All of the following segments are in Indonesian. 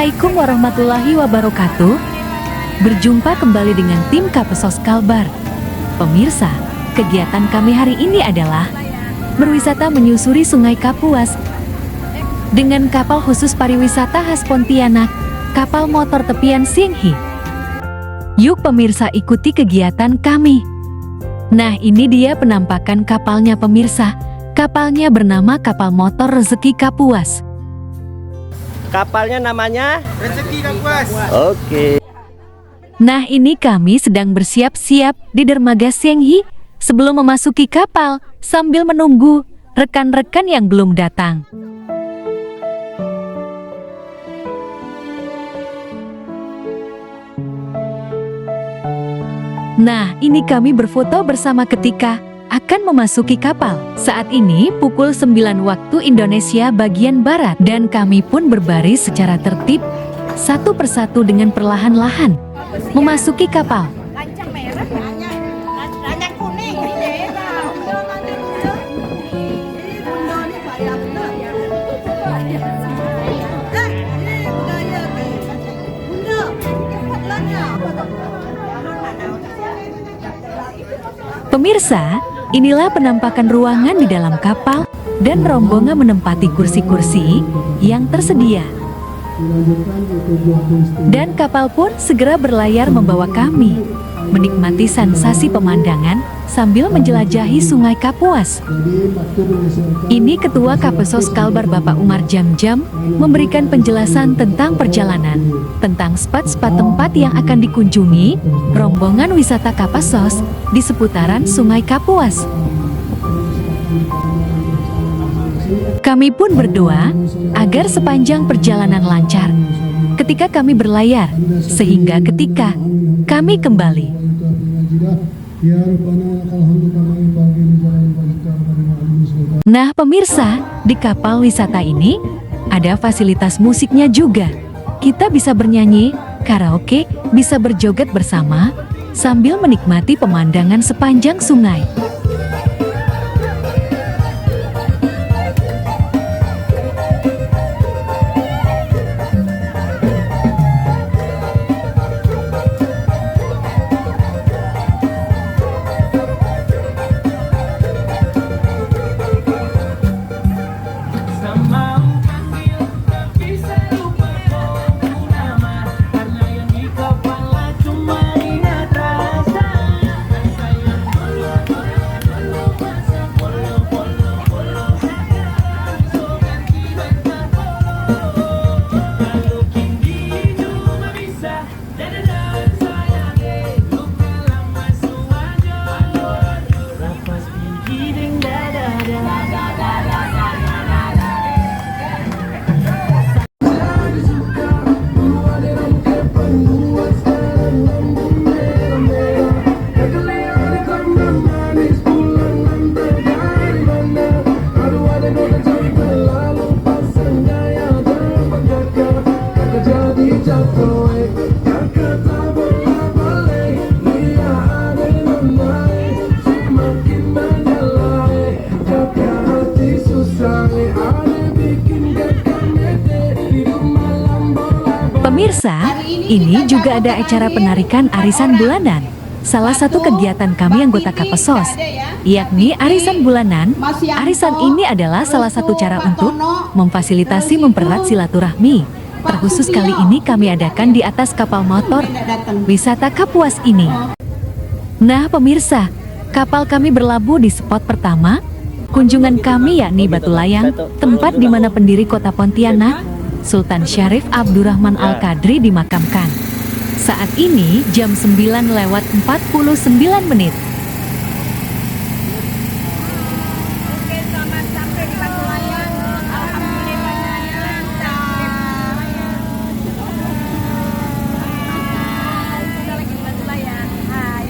Assalamualaikum warahmatullahi wabarakatuh. Berjumpa kembali dengan tim Kapesos Kalbar. Pemirsa, kegiatan kami hari ini adalah berwisata menyusuri Sungai Kapuas dengan kapal khusus pariwisata khas Pontianak, kapal motor tepian Singhi. Yuk pemirsa, ikuti kegiatan kami. Nah, ini dia penampakan kapalnya pemirsa. Kapalnya bernama kapal motor Rezeki Kapuas. Kapalnya namanya Rezeki Kapuas. Oke. Nah, ini kami sedang bersiap-siap di dermaga Singhi sebelum memasuki kapal sambil menunggu rekan-rekan yang belum datang. Nah, ini kami berfoto bersama ketika akan memasuki kapal. Saat ini pukul 9 waktu Indonesia bagian Barat dan kami pun berbaris secara tertib satu persatu dengan perlahan-lahan memasuki kapal. Lancang merah, lancang kuning, ini Pemirsa, inilah penampakan ruangan di dalam kapal dan rombongan menempati kursi-kursi yang tersedia. Dan kapal pun segera berlayar membawa kami menikmati sensasi pemandangan sambil menjelajahi Sungai Kapuas. Ini Ketua Kapesos Kalbar Bapak Umar Jamjam memberikan penjelasan tentang perjalanan, tentang spot-spot tempat yang akan dikunjungi rombongan wisata Kapesos di seputaran Sungai Kapuas. Kami pun berdoa agar sepanjang perjalanan lancar ketika kami berlayar, sehingga ketika kami kembali. Nah pemirsa, di kapal wisata ini ada fasilitas musiknya juga. Kita bisa bernyanyi, karaoke, bisa berjoget bersama sambil menikmati pemandangan sepanjang sungai. Pemirsa, ini juga ada acara penarikan arisan bulanan. Salah satu kegiatan kami anggota Kapesos, yakni arisan bulanan. Arisan ini adalah salah satu cara untuk memfasilitasi mempererat silaturahmi. Terkhusus kali ini kami adakan di atas kapal motor wisata Kapuas ini. Nah pemirsa, kapal kami berlabuh di spot pertama kunjungan kami, yakni Batu Layang, tempat di mana pendiri kota Pontianak, Sultan Syarif Abdurrahman Al-Qadri dimakamkan. Saat ini jam 9:49. Oke, selamat sampai di Batu Layang. Alhamdulillahnya lancar. Kita lagi di Batu Layang. Hai.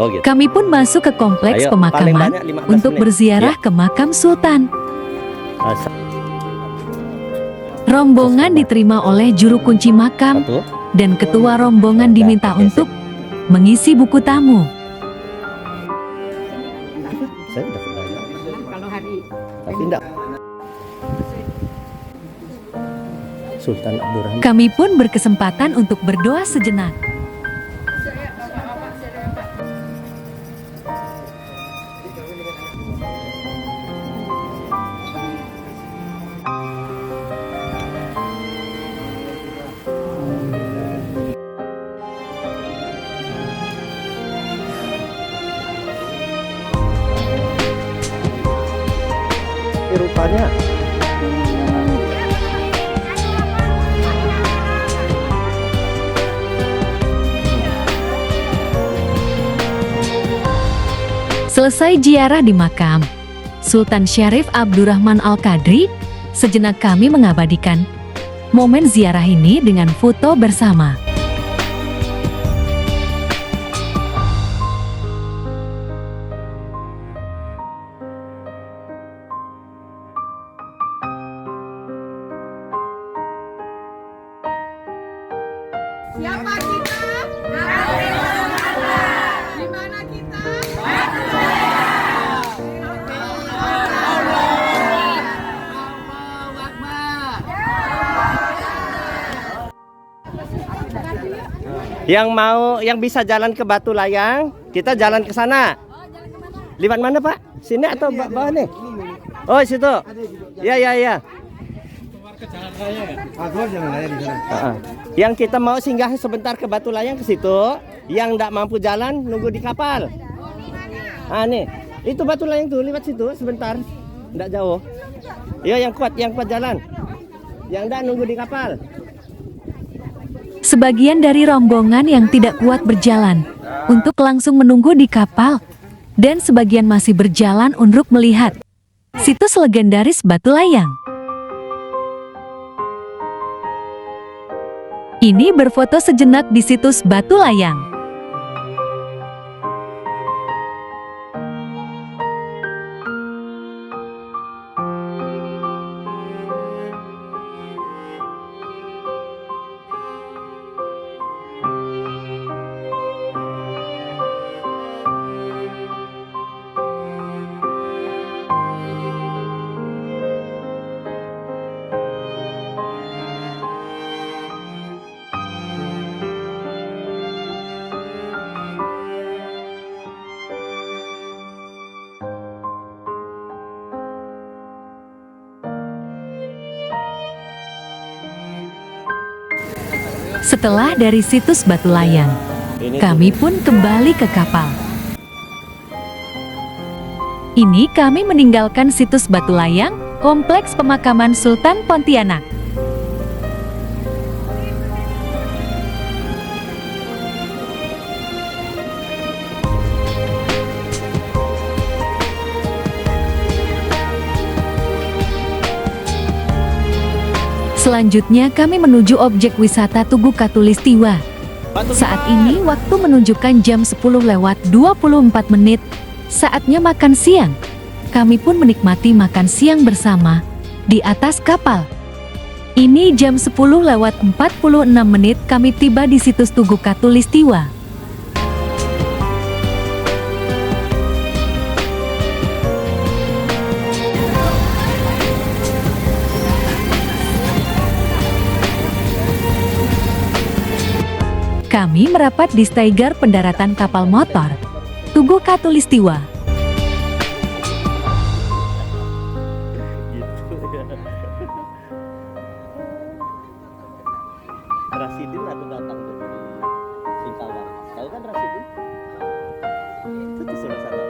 Oh gitu. Kami pun masuk ke kompleks Ayo, paling pemakaman banyak 15 untuk menit. berziarah ke makam Sultan. Asa- Rombongan diterima oleh juru kunci makam Satu. dan ketua rombongan diminta Oke, untuk mengisi buku tamu. Saya udah kebayang. Kalau hari Tapi enggak. Sultan Abdurrahman. Kami pun berkesempatan untuk berdoa sejenak. Rupanya Selesai ziarah di makam Sultan Syarif Abdurrahman Al-Qadri, sejenak kami mengabadikan momen ziarah ini dengan foto bersama. siapa kita? Di mana kita? yang bisa jalan ke Batu Layang, kita jalan ke sana. Lewat mana Pak? Sini atau bawah nih? Oh situ. Ya ya ya. Yang kita mau singgah sebentar ke Batu Layang ke situ. Yang tidak mampu jalan nunggu di kapal. Ah nih, itu Batu Layang tuh lewat situ sebentar, tidak jauh. Ya yang kuat jalan. Yang tidak nunggu di kapal. Sebagian dari rombongan yang tidak kuat berjalan untuk langsung menunggu di kapal, dan sebagian masih berjalan untuk melihat situs legendaris Batu Layang. Ini berfoto sejenak di situs Batu Layang. Setelah dari situs Batu Layang, kami pun kembali ke kapal. Ini kami meninggalkan situs Batu Layang, kompleks pemakaman Sultan Pontianak. Selanjutnya kami menuju objek wisata Tugu Katulistiwa. Saat ini waktu menunjukkan jam 10:24 menit. Saatnya makan siang. Kami pun menikmati makan siang bersama di atas kapal. Ini jam 10:46 menit kami tiba di situs Tugu Katulistiwa. Kami merapat di steiger pendaratan kapal motor Tugu Katulistiwa. Rasidin atau datang dari Singkawang. Tahu kan Rasidin? Itu di sebelah sana.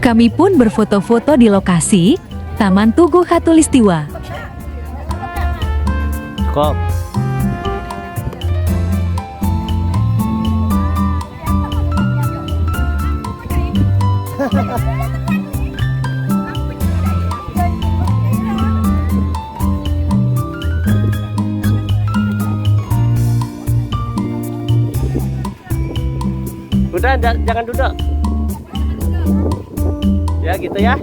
Kami pun berfoto-foto di lokasi Taman Tugu Khatulistiwa. Kok. Udah, jangan duduk. Ya gitu ya.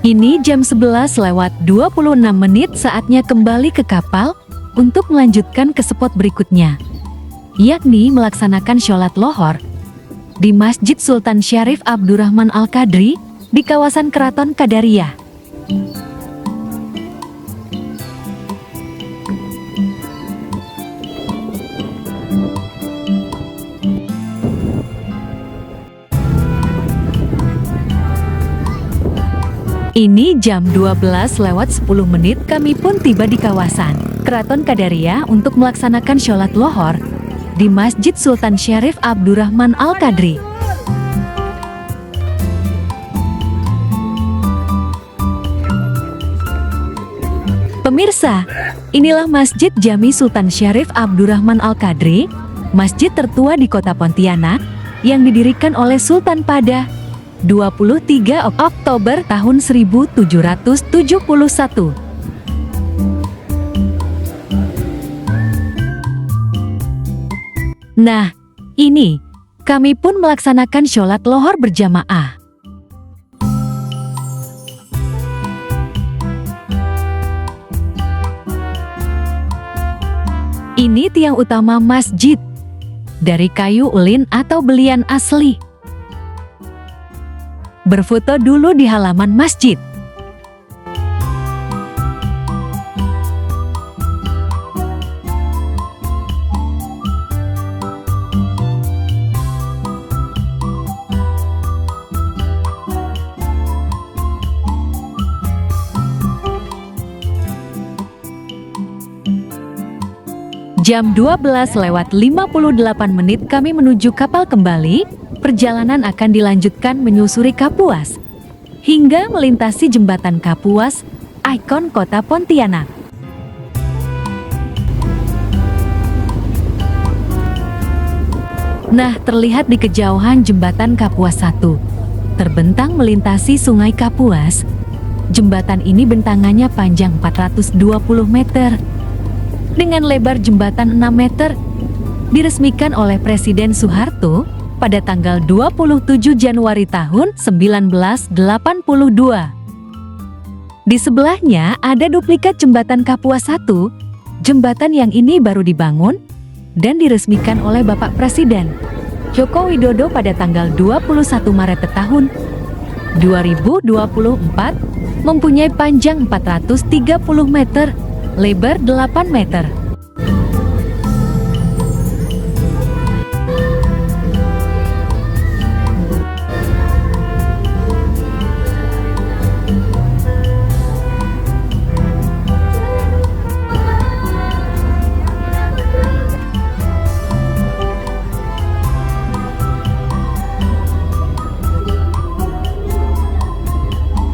Kini jam 11 lewat 26 menit, saatnya kembali ke kapal untuk melanjutkan ke spot berikutnya, yakni melaksanakan sholat lohor di Masjid Sultan Syarif Abdurrahman Al-Qadri di kawasan Keraton Qadariyah. Ini jam 12 lewat 10 menit kami pun tiba di kawasan Keraton Qadariyah untuk melaksanakan sholat lohor di Masjid Sultan Syarif Abdurrahman Al-Qadri. Pemirsa, inilah Masjid Jami Sultan Syarif Abdurrahman Al-Qadri, masjid tertua di kota Pontianak yang didirikan oleh Sultan pada 23 Oktober tahun 1771. Nah, ini kami pun melaksanakan sholat lohor berjamaah. Ini tiang utama masjid dari kayu ulin atau belian asli. Berfoto dulu di halaman masjid. Jam 12 lewat 58 menit kami menuju kapal kembali. Perjalanan akan dilanjutkan menyusuri Kapuas hingga melintasi jembatan Kapuas, ikon kota Pontianak. Nah, terlihat di kejauhan jembatan Kapuas 1 terbentang melintasi sungai Kapuas Jembatan ini bentangannya panjang 420 meter dengan lebar jembatan 6 meter. Diresmikan oleh Presiden Soeharto pada tanggal 27 Januari tahun 1982. Di sebelahnya ada duplikat jembatan Kapuas 1. Jembatan yang ini baru dibangun dan diresmikan oleh Bapak Presiden Joko Widodo pada tanggal 21 Maret tahun 2024, mempunyai panjang 430 meter, lebar 8 meter.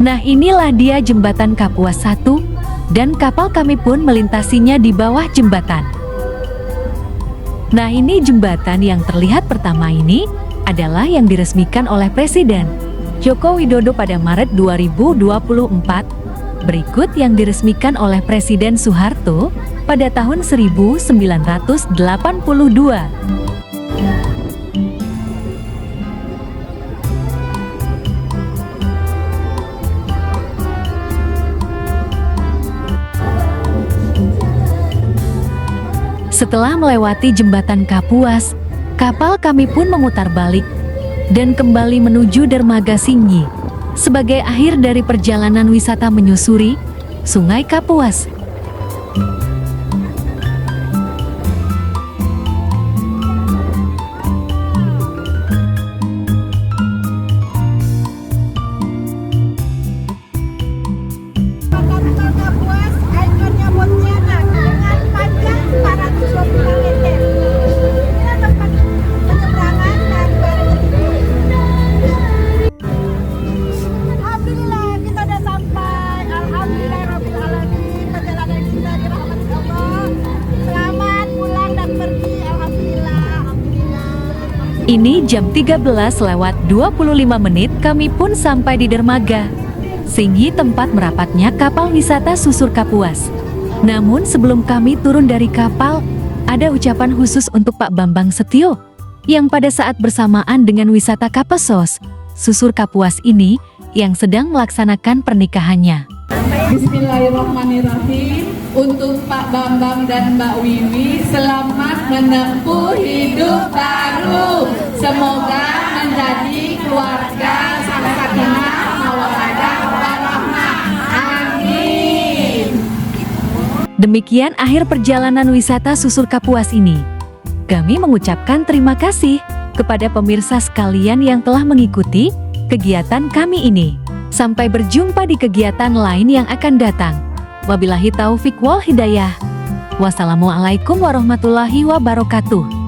Nah, inilah dia jembatan Kapuas 1 dan kapal kami pun melintasinya di bawah jembatan. Nah, ini jembatan yang terlihat pertama ini adalah yang diresmikan oleh Presiden Joko Widodo pada Maret 2024. Berikut yang diresmikan oleh Presiden Soeharto pada tahun 1982. Setelah melewati jembatan Kapuas, kapal kami pun memutar balik dan kembali menuju Dermaga Singgi sebagai akhir dari perjalanan wisata menyusuri Sungai Kapuas. Ini jam 13:25 kami pun sampai di Dermaga Singgi, tempat merapatnya kapal wisata Susur Kapuas. Namun sebelum kami turun dari kapal, ada ucapan khusus untuk Pak Bambang Setio yang pada saat bersamaan dengan wisata Kapesos Susur Kapuas ini yang sedang melaksanakan pernikahannya. Bismillahirrahmanirrahim. Untuk Pak Bambang dan Mbak Wiwi, selamat menempuh hidup baru. Semoga menjadi keluarga sakinah mawaddah warahmah. Amin. Demikian akhir perjalanan wisata Susur Kapuas ini. Kami mengucapkan terima kasih kepada pemirsa sekalian yang telah mengikuti kegiatan kami ini. Sampai berjumpa di kegiatan lain yang akan datang. Wabillahi taufik wal hidayah. Wassalamualaikum warahmatullahi wabarakatuh.